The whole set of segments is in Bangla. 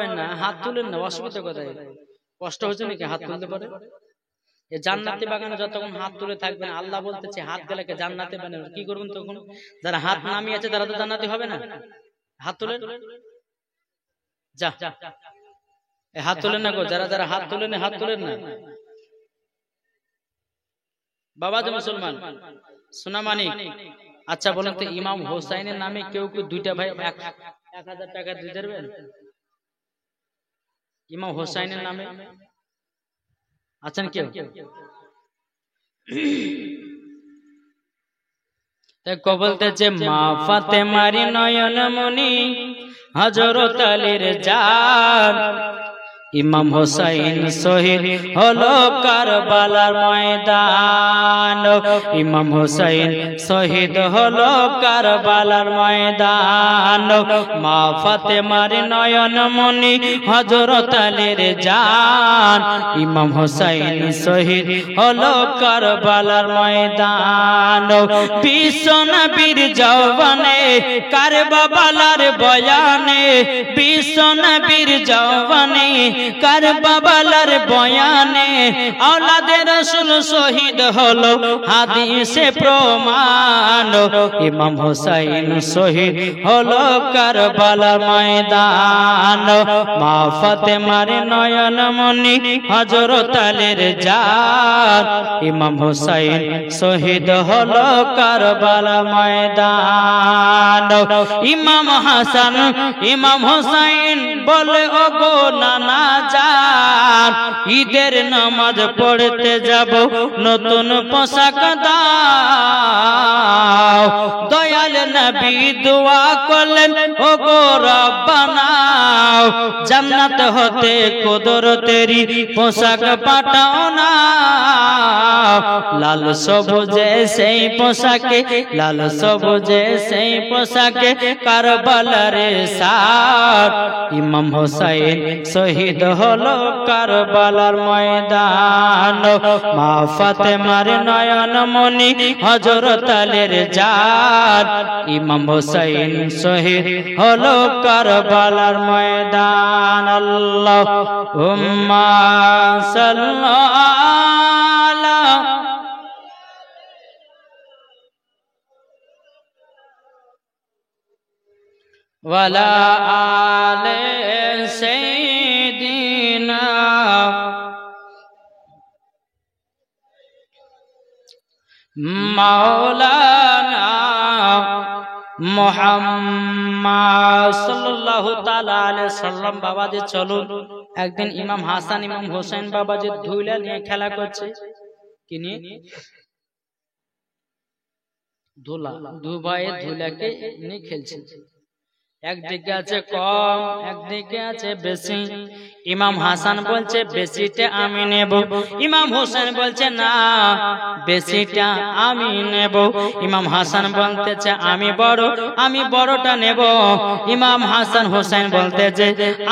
পাবেন না, হাত তুলেন না, অসুবিধা কোথায়? কষ্ট হচ্ছে নাকি হাত তুলতে পারে? এই জান্নাতি বাগানে যতক্ষণ হাত তুলে থাকবেন, আল্লাহ বলতেছে হাত গেলেকে জান্নাতে বানাবেন। কি করবেন তখন? যারা হাত নামিয়ে আছে তারা তো জান্নাতি হবে না। হাত তুলেন, যা হাত তুলেন না গো, যারা যারা হাত তুলেন হাত তুলেন না। বাবা যে মুসলমান সোনামানি, আচ্ছা বলেন তো, ইমাম হোসাইনের নামে কেউ কেউ দুইটা ভাই 1000 টাকা দিয়ে দেবেন? ইমাম হোসাইনের নামে আছেন কেউ? বলতেছে মা ফাতেমারি নয়ন মনি হযরত আলীর জান, ইমাম হোসাইন শহীদ হলো কারবালার ময়দান, ইমাম হোসাইন শহীদ হলো কারবালার ময়দান। মা ফাতেমার নয়ন মনি হযরত আলীর জান, ইমাম হোসাইন শহীদ হলো কারবালার ময়দান। বিশ্ব নবীর জওয়ানে কারবালার বয়ানে, বিশ্ব নবীর জওয়ানে কারবালার বয়ানে আওলাদে রাসূল শহীদ হলো হাদিসে প্রমাণ। ইমাম হোসাইন শহীদ হলো কারবালার ময়দান। মা ফাতেমার নয়ন মনি হযরত আলীর জান, ইমাম হোসাইন শহীদ হলো কারবালার ময়দান। ইমাম হাসান ইমাম হোসাইন বলে ওগো নানা জান, ঈদের নামাজ পড়তে যাব নতুন পোশাক দাও। দয়াল নবী দোয়া করলেন ওগো রব্বানা, জান্নাত হতে কুদরতেরি পোশাক পাঠাও না। লাল সবুজে সেই পোশাকে, লাল সবুজে সেই পোশাকে কারবালার সার, ইমাম হোসাইন শহীদ হলো কারবালার ময়দান। মা ফাতেমার নয়ন মনি হযরত আলীর জান, ইমাম হোসাইন শহীদ হলো কারবালার ময়দান। আল্লাহুম্মা সাল্লি ওয়ালা আলে সাইয়্যিদিনা মাওলানা মুহাম্মদ সাল্লাল্লাহু তাআলা আলাইহি সাল্লাম। বাবাজি চলুন, একদিন ইমাম হাসান ইমাম হোসেন বাবাজি ধুলা নিয়ে খেলা করছে। কি নিয়ে? ধুলা। দুবাই ধুলাকে নিয়ে খেলছে। একদিকে আছে কম, একদিকে আছে বেশি। ইমাম হাসান বলছে বেশিটা আমি নেব, ইমাম হোসেন বলছে না বেশিটা আমি নেব। ইমাম হাসান বলতেছে আমি বড়, আমি বড়টা নেব। ইমাম হাসান হোসেন বলতেছে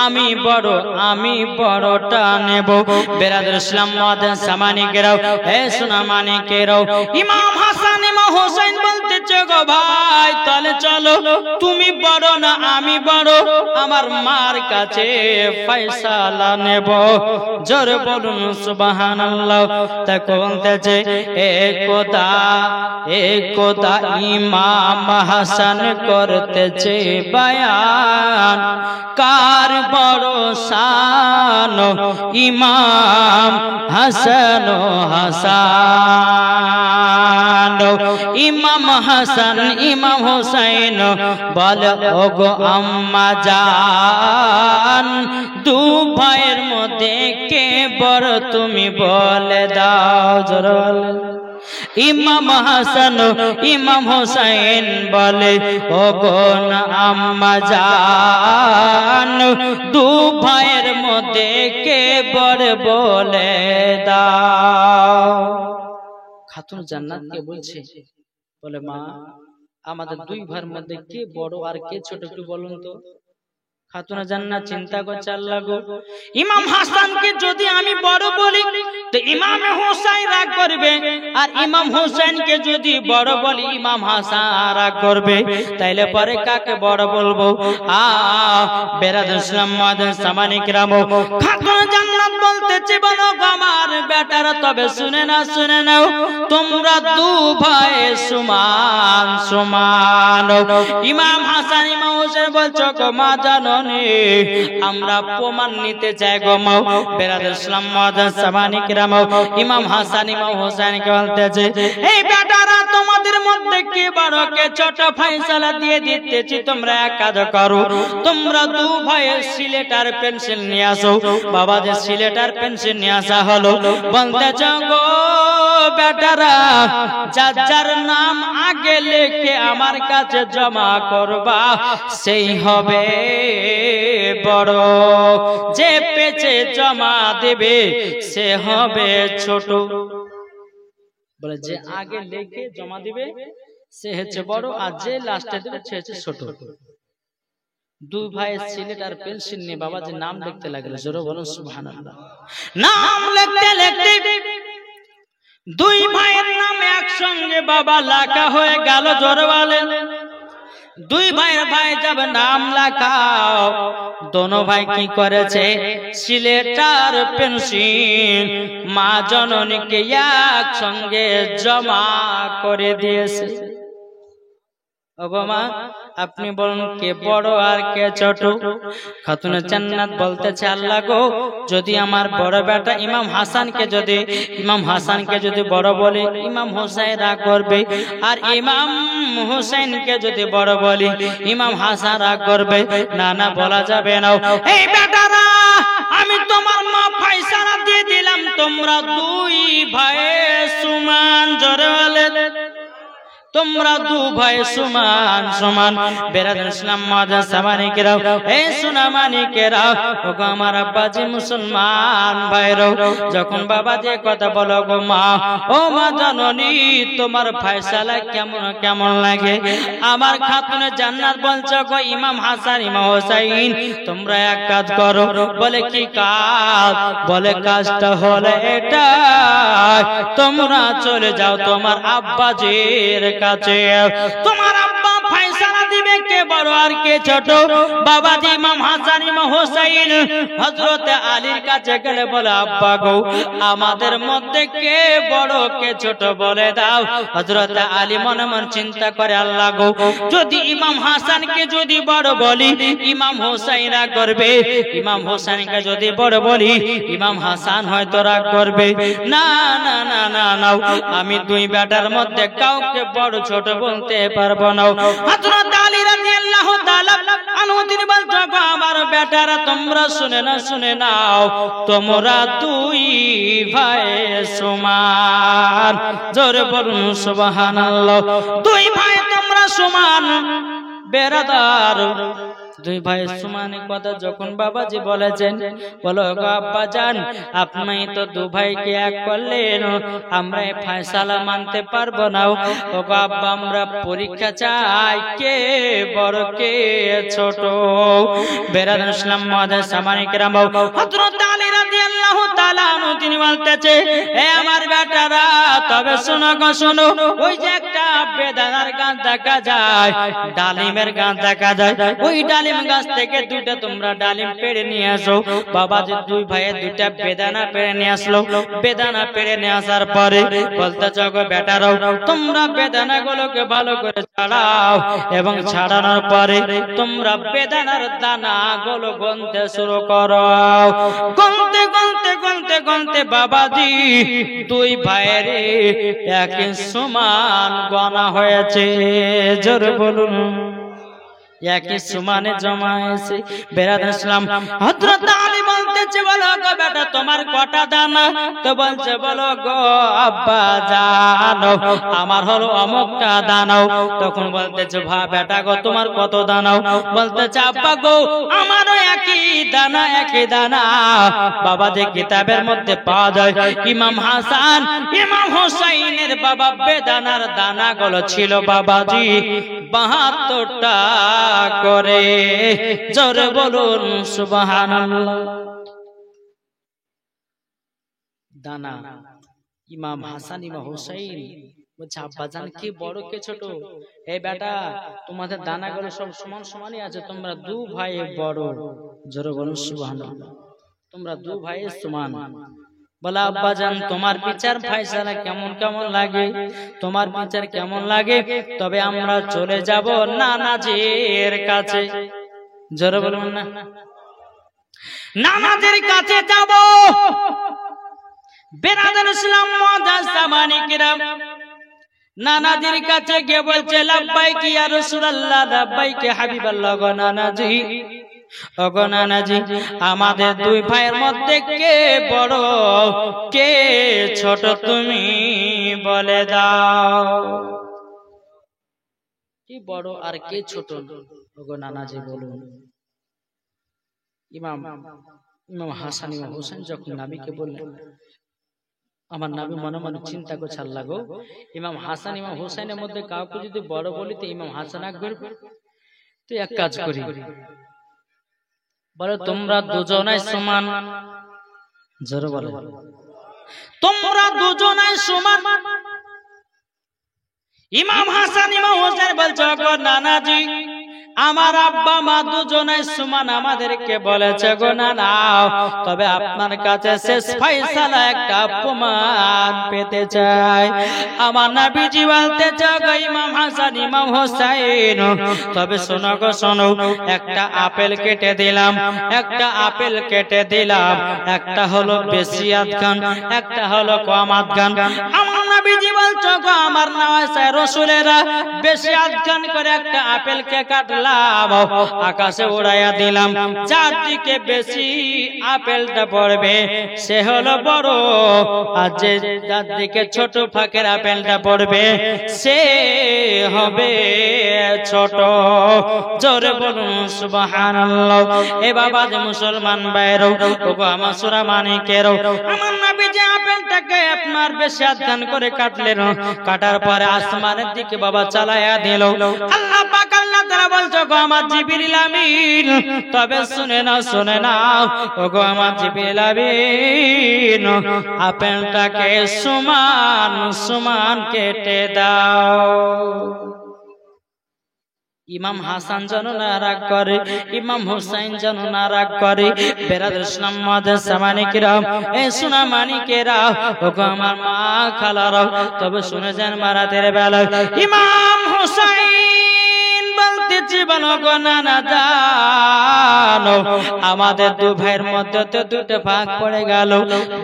আমি বড়, আমি বড়টা নেব। বেরাদর ইসলাম মাদান সামানি কেরাও, হে সোনা মানি কেরাও, ইমাম হাসান ইমাম হোসেন বলতেছে গো ভাই তাহলে চলো, তুমি বড় না আমি বড়, আমার মার কাছে ফয়সালা নেব। জোরে বলুন সুবহানাল্লাহ। তাই বলতেছে একদা ইমাম হাসান করতেছে বয়ান, কার বড় শান ইমাম হাসান হাসান। ইমাম হাসান ইমাম হোসেন বলে ওগো আম্মা জান, দু ভাইয়ের মধ্যে কে বড় তুমি বলে দাও। জোরে ইমাম হাসান ইমাম হোসেন বলে ওগো না আম্মা জান, দু ভাইয়ের মধ্যে কে বড় বলে দাও। খাতুন জান্নাত কে বলছে, বলে মা আমাদের দুই ভাইয়ের মধ্যে কে বড় আর কে ছোট একটু বলুন তো। খাতুনে জান্নাত চিন্তা করছে আল্লাহ গো, ইমাম হাসানকে যদি আমি বড় বলি তো ইমাম হোসেন রাগ করবে, আর ইমাম হোসেনকে যদি বড় বলি ইমাম হাসান রাগ করবে, তাইলে পরে কাকে বড় বলবো? বেরাদুল ইসলাম মাদান সামানিক রাম, খাতুনে জান্নাত বলতেছে বলো আমার বেটারা, তবে শুনে নাও, তোমরা দু ভাই সমান সমান। ইমাম হাসান ইমাম হোসেন বলছো গো মা জানো আমরা প্রমাণ নিতে চাই গো মা। বেরাদুল ইসলাম মাদান সামানিক রাম, ইমাম হাসান ইমাম হোসেনকে বলতেছে এই বেটারা তোমাদের মধ্যে কে বড় কে ছোট ফয়সালা দিয়ে দিতেছি, তোমরা এক কাজ করো, তোমরা দু ভাইয়ের সিলেট আর পেন্সিল নিয়ে আসো। বাবা যে সিলেট আর পেন্সিল নিয়ে আসা হলো, বলতেছে গো বেটারা যার নাম আগে লিখে আমার কাছে জমা করবা সেই হবে বড়, যে পেছে জমা দেবে সে হবে ছোট। বলে যে আগে লিখে জমা দিবে সে হচ্ছে বড়, আর যে লাস্টে দেবে সে হচ্ছে ছোট। দুই ভাই সিলেট আর পেন্সিল নিয়ে বাবা যে নাম লিখতে লাগলো, জোরে বলুন সুবহানাল্লাহ। নাম লিখতে লিখতে দুই ভাইয়ের নাম একসঙ্গে বাবা লেখা হয়ে গেল। জোরে বলেন, দুই ভাইয়ের ভাই যাবে নাম লেখাও, দোনো ভাই কি করেছে সিলেট আর পেন্সিল মা জননীকে একসঙ্গে জমা করে দিয়েছে। ওগো মা আপনি বলুন কে বড় আর কে ছোট? খাতুনে জান্নাত বলতেছে আল্লাহ গো, যদি আমার বড় বেটা ইমাম হাসানকে যদি বড় বলে ইমাম হোসেন রাগ করবে, আর ইমাম হোসেনকে যদি বড় বলি ইমাম হাসান রাগ করবে। না বলা যাবে না। এই বেটারা আমি তোমার মা ফয়সালা দিয়ে দিলাম, তোমরা দুই ভাই সমান। জোরে বলেন, তোমরা দু ভাই সমান সমান। বেরাদুল ইসলাম মাদান সামানিকেরা, এই সোনামানিকেরা, ওগো আমার আব্বাজি মুসলমান ভাইরাও, যখন বাবা যে কথা বলো গো মা, ও মা জননী তোমার ফয়সালা কেমন লাগে? আমার খাতুনে জান্নাত বলছো গো ইমাম হাসান ইমাম হোসেন তোমরা এক কাজ করো। বলে কি কাজ? বলে কাজটা হলো এটা, তোমরা চলে যাও তোমার আব্বাজির কাছে, তোমার আব্বা ফয়সালা দিবে কে বড় আর কে ছোট। বাবাজি ইমাম হাসান ইমাম হোসেন হযরতে আলীর কাছে গেলে বলে আব্বা গো আমাদের মধ্যে কে বড় কে ছোট বলে দাও। হযরতে আলী মনে মনে চিন্তা করে আল্লাহ গো, যদি ইমাম হাসানকে যদি বড় বলি ইমাম হোসেন রাগ করবে, ইমাম হোসেনকে যদি বড় বলি ইমাম হাসান হয়তো রাগ করবে। না আমি দুই বেটার মধ্যে কাউকে বড় ছোট বলতে পারবো না। হযরত আলী রাদিয়াল্লাহু তাআলা আনহু তিনি বলতো আমার বেটারা তোমরা শুনে নাও, তোমরা দুই ভাই সমান। জোরে বলুন সুবহানাল্লাহ। দুই ভাই তোমরা সমান। বেরাদার দুই ভাই সমান কথা যখন বাবাজি বলেছেন, বলো গো আব্বা জান আপনি তো দু ভাইকে এক করলেন, আমরা ফয়সালা মানতে পারবো না। ও গো আব্বা আমরা পরীক্ষা চাই কে বড় কে ছোট। বেরাদুল ইসলাম মাদান সামানিক রাম, হযরত আলী রাদিয়াল্লাহু তাআলা আনহু তিনি বলতেছে এ আমার বেটারা তবে শোনো, ওই যে একটা বেদানার গাছ দেখা যায়, ডালিমের গাছ দেখা যায়, ওই ডালিম গাছ থেকে দুইটা তোমরা ডালিম পেড়ে নিয়ে আসো। বাবা যে দুই ভাইয়ের দুইটা বেদানা পেড়ে নিয়ে আসলো। বেদানা পেড়ে নিয়ে আসার পরে বলতেছে গো বেটারাও তোমরা বেদানা গুলোকে ভালো করে ছাড়াও, এবং ছাড়ানোর পরে তোমরা বেদানার দানা গুলো গুনতে শুরু করো। গুনতে বাবাজি দুই ভাইয়ের একই সমান গণা হয়েছে। জোরে বলুন একই সমানে জমা হয়েছে। বেরাদুল ইসলাম হযরত আলী বলতেছে বলো গো বেটা তোমার কটা দানা? তো বলছে বলো গো আব্বা জানো আমার হলো অমুকটা দানাও। তখন বলতেছে বেটা গো তোমার কত দানাও? বলতেছে আব্বা গো আমারও একই দানা একই দানা বাবাদের কিতাবের মধ্যে পাওয়া যায়। ইমাম হাসান ইমাম হুসাইনের বাবা বেদানার দানাগুলো ছিল বাবাজি 72টা করে। জোরে বলুন সুবহানাল্লাহ। দানা ইমাম হাসান ইমাম হুসাইন বলছে আব্বাজান কি বড় কে ছোট? এই বেটা তোমাদের দানাগুলো সব সমান সমানই আছে, তোমরা দু ভাই বড়। জোরে বলুন সুবহানাল্লাহ। তোমরা দু ভাই সমান। বলে আব্বাজান তোমার বিচার ফয়সালা কেমন কেমন লাগে, তোমার বিচার কেমন লাগে? তবে আমরা চলে যাব নানাজির কাছে। জোরে বলুন না, নানাজির কাছে যাব। বেরাদার ইসলাম মুআজ্জাজ সামানি কিরাম নানাজির কাছে গিয়ে বলছে লাব্বাইক ইয়া রাসূলুল্লাহ, লাব্বাইক হাবিবাল্লাহ। গো নানাজি, ওগো নানাজি, আমাদের দুই ভাইয়ের মধ্যে কে বড় কে ছোট তুমি বলে দাও। কি বড় আর কে ছোট? ওগো নানাজি বলুন। ইমাম হাসান ইমাম হোসেন যখন নবীকে বললেন, আমার নবী মনে মনে চিন্তা করছে আল্লাহ গো, ইমাম হাসান ইমাম হোসেনের মধ্যে কাউকে যদি বড় বলি তো ইমাম হাসান আকবর, তো এক কাজ করি, বলে তোমরা দুজনাই সমান। জোরে বলো, তোমরা দুজনাই সমান। ইমাম হাসান ইমাম হোসেন বলছে গো নানাজি, আমার আব্বা মা দুজনাই সমান, আমাদেরকে বলেছে গো নানা, তবে আপনার কাছে শেষ ফয়সালা একটা প্রমাণ পেতে চাই। আমার নবীজি বলতে চাই গো ইমাম হাসান ইমাম হোসেন, তবে শোনো গো শোনো, একটা আপেল কেটে দিলাম, একটা আপেল কেটে দিলাম, একটা হলো বেশি আধখান, একটা হলো কম আধখান। আমার নবীজি বলছো গো আমার নওয়াজে রাসূলেরা বেশি আধখান করে একটা আপেলকে কাটলাম, আকাশে উড়াইয়া দিলাম, যার দিকে বেশি আপেলটা পড়বে সে হলো বড়, আর যে যার দিকে ছোট ফাঁকের আপেলটা পড়বে সে হবে ছোট। জোরে বলুন সুবহানাল্লাহ। এ বাবা যে মুসলমান ভাইরা, ওগো আমার সূরা মানিকেরও, আমার নবী যে আপেলটাকে আপনার বেশি আধখান করে কাটলেন, কাটার পরে আসমানের দিকে বাবা চালায়া দিল। আল্লাহ পাক আল্লাহ তাআলা বলছো গো আমার জিবরিল আমিন, তবে শুনে নাও ওগো আমার জিবরিল আমিন, আপেলটাকে সমান সমান কেটে দাও। ইমাম হাসান যেন না রাগ করে, ইমাম হুসাইন যেন না রাগ করে। বেরাদার ইসলাম মুআজ্জাজ সামানি কিরাম, এ সোনা মানিকেরা, ওগো আমার মা খালারা, তবে শুনে যান মারাতের বেলা ইমাম হুসাইন বলতেছি বলো গো নানা জানো, আমাদের দু ভাইয়ের মধ্যে তো দুটো ভাগ পড়ে গেল,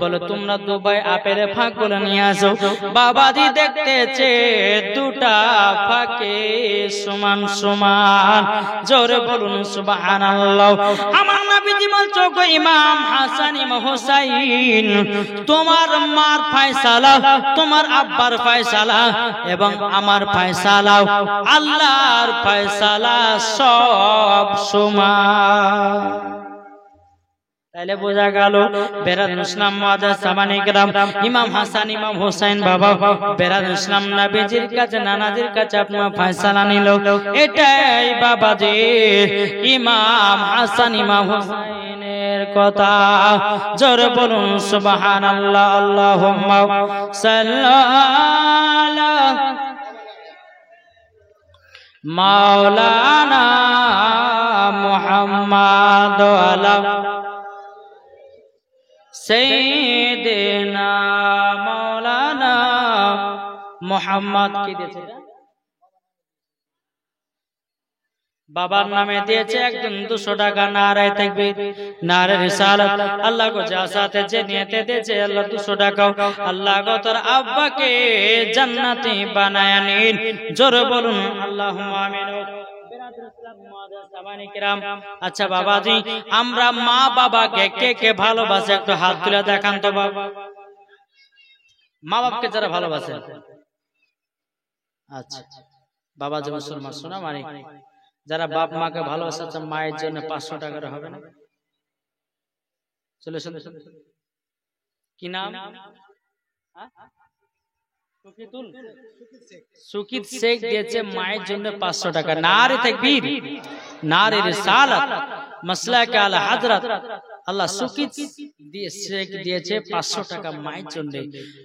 বলো তোমরা দু ভাই আপেলের ভাগ গুলো নিয়ে আসো। বাবাজি দেখতেছে দুটা ফাঁকে সমান সমান। জোরে বলুন সুবহানাল্লাহ। আমার নবীজি বলছো গো ইমাম হাসান ইমাম হোসাইন, তোমার মার ফয়সালা, তোমার আব্বার ফয়সালা এবং আমার ফয়সালা, আল্লাহর ফয়সালা সব সমান। তাইলে বোঝা গেল বেরাদার ইসলাম মুআজ্জাজ সামানি কিরাম, ইমাম হাসান ইমাম হোসেন বাবা বেরাদার ইসলাম নবীজির কাছে নানাজির কাছে আপনার ফয়সালা নিল। এটাই বাবাজি ইমাম হাসান ইমাম হোসেনের কথা। জোরে বলুন সুবহানাল্লাহ। আল্লাহুম্মা সাল্লাল্লাহু মাওলানা মুহাম্মাদ আলা সাইয়্যিদিনা মাওলানা মুহাম্মদ। কি দিয়েছে? বাবার নামে দিয়েছে একজন 200 টাকা। নারায়ে তাকবীর, নারায়ে রিসালাত। আল্লাহ গো যা সাথে যে নিয়তে দিয়েছে আল্লাহ 200 টাকা, আল্লাহ গো তোর আব্বাকে জান্নাতি বানায়া নিন। জোরে বলুন আল্লাহুম্মা আমিন। আচ্ছা বাবাজি, আমরা মা বাবাকে কে কে ভালোবাসে একটু হাত তুলে দেখান তো বাবা। মা বাবাকে যারা ভালোবাসে, আচ্ছা বাবাজি মুসলমান শোনা মানে যারা বাপ মাকে ভালোবাসে, মায়ের জন্য 500 টাকার হবে না? চলে কি নাম? সুকিত শেখ দিয়েছে মায়ের জন্য 500 টাকা। নারে তাকবীর, নারে রিসালাত, মাসলাকে আলা হযরত। আল্লাহ সুকিত শেখ দিয়েছে 500 টাকা মায়ের জন্য।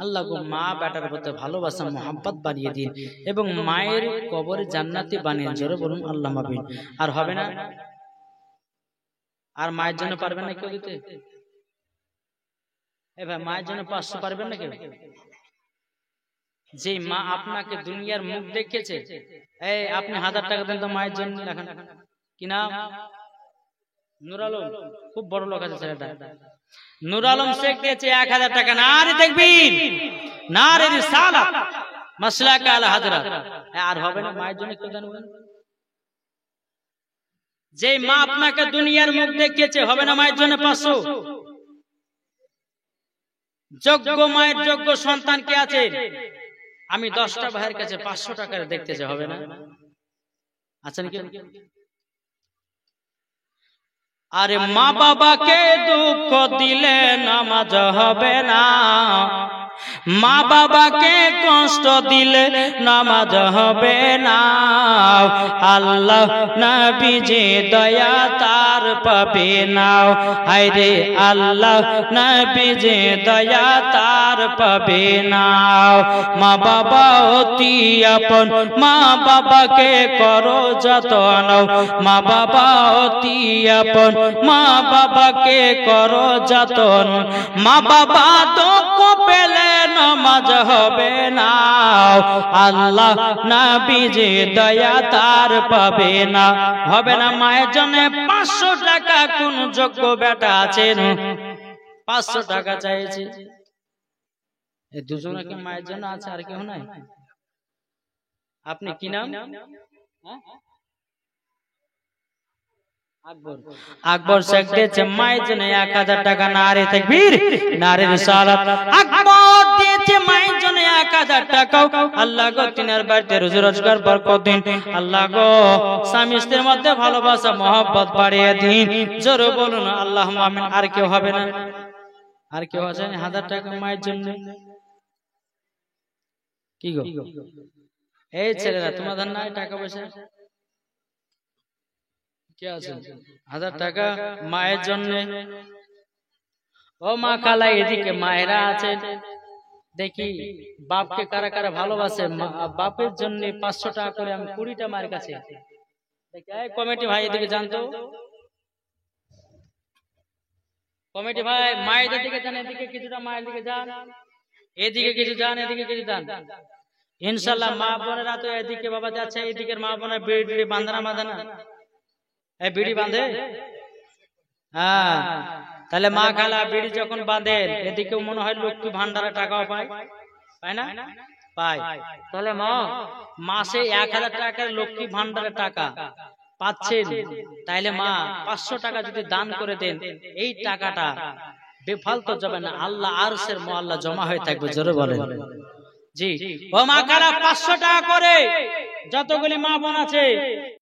আল্লাহ গো মা বেটার প্রতি ভালোবাসা মোহাম্মত বানিয়ে দিন এবং মায়ের কবরে জান্নাতি বানিয়ে জোরে বলুন আল্লাহ আমিন। আর হবে না? আর মায়ের জন্য পারবেন না কেউ দিতে? এ ভাই মায়ের জন্য 500 পারবেন না কেউ? যে মা আপনাকে দুনিয়ার মুখ দেখেছে, এই আপনি 1000 টাকা দেন তো মায়ের জন্য লেখেন। কি নাম? নূর আলম, খুব বড় লোক আছে ছেলেটা। নূর আলম শেখ দিয়েছে 1000 টাকা। নারে তাকবীর, নারে রিসালাত, মাসলাকে আলা হযরত। আর হবে না মায়ের জন্য কেউ দেন? যে মা আপনাকে দুনিয়ার মুখ দেখেছে, হবে না মায়ের জন্য 500? যোগ্য মায়ের যোগ্য সন্তান কে আছে? আমি 10টা ভাইয়ের কাছে 500 টাকা দেখতে চাই, হবে না? আছেন কি? আরে মা বাবাকে দুঃখ দিলে নামাজ হবে না, মা বাবাকে কষ্ট দিলে নামাজ হবে না। আল্লাহ নবীজি দয়া তার পাবে না। হায়রে আল্লাহ নবীজি দয়া তার পাবে না। মা বাবা অতি আপন, মা বাবাকে করো যতন। মা বাবা অতি আপন, মা বাবাকে করো যতন। মা বাবা দুঃখ পেলে নামাজ হবে না। আল্লাহ নবীজি দয়া তার পাবে না। হবে না মায়ের জন্য 500 টাকা। কোন যোগ্য বেটা আছেন 500 টাকা চাইছে? এই দুজনে কি মায়ের জন্য আছে? আর কেউ নাই? আপনি কি নাম? আকবর শেখ দিয়েছে মায়ের জন্য 1000 টাকা। নারে তাকবীর, নারে রিসালাত। আকবর দিয়েছে মায়ের জন্য 1000 টাকা। আল্লাহ গো তিনার বাড়িতে রোজি রোজগার বরকত দিন। আল্লাহ গো স্বামী স্ত্রীর মধ্যে ভালোবাসা মহব্বত বাড়িয়ে দিন। জোরে বলুন আল্লাহ আমিন। আর কেউ হবে না? আর কেউ আছে 1000 টাকা মায়ের জন্য? কি গো এই ছেলেরা, তোমাদের নাই টাকা পয়সা? কে আছে 1000 টাকা মায়ের জন্য? ও মা খালা, এদিকে মায়েরা আছে, দেখি বাপকে কারা কারা ভালোবাসে। বাপের জন্য 500 টাকা করে আমি 20টা মায়ের কাছে দেখি। এই কমিটি ভাই এদিকে জানতো, কমিটি ভাই মায়েদের দিকে যান, এদিকে কিছুটা মায়ের দিকে যান, এদিকে কিছু যান, এদিকে কিছু যান। ইনশাআল্লাহ মা বোনেরা তো এদিকে বাবা যাচ্ছে, এদিকের মা বোনের বিড়ি বাঁধানা বাঁধানা, এই বিড়ি বাঁধে। হ্যাঁ, তাহলে মা খালা বিড়ি যখন বাঁধেন, এদিকেও মনে হয় লক্ষ্মী ভান্ডারের টাকাও পায়, পায় না? পায়। তাহলে মাসে 1000 টাকার লক্ষ্মী ভান্ডারের টাকা পাচ্ছেন, তাইলে মা 500 টাকা যদি দান করে দেন, এই টাকাটা বেফালতু যাবে না, আল্লাহ আরশের মোয়াল্লা জমা হয়ে থাকবে। জোরে বলেন জি। ও মা খালা 500 টাকা করে যতগুলি মা বোন আছে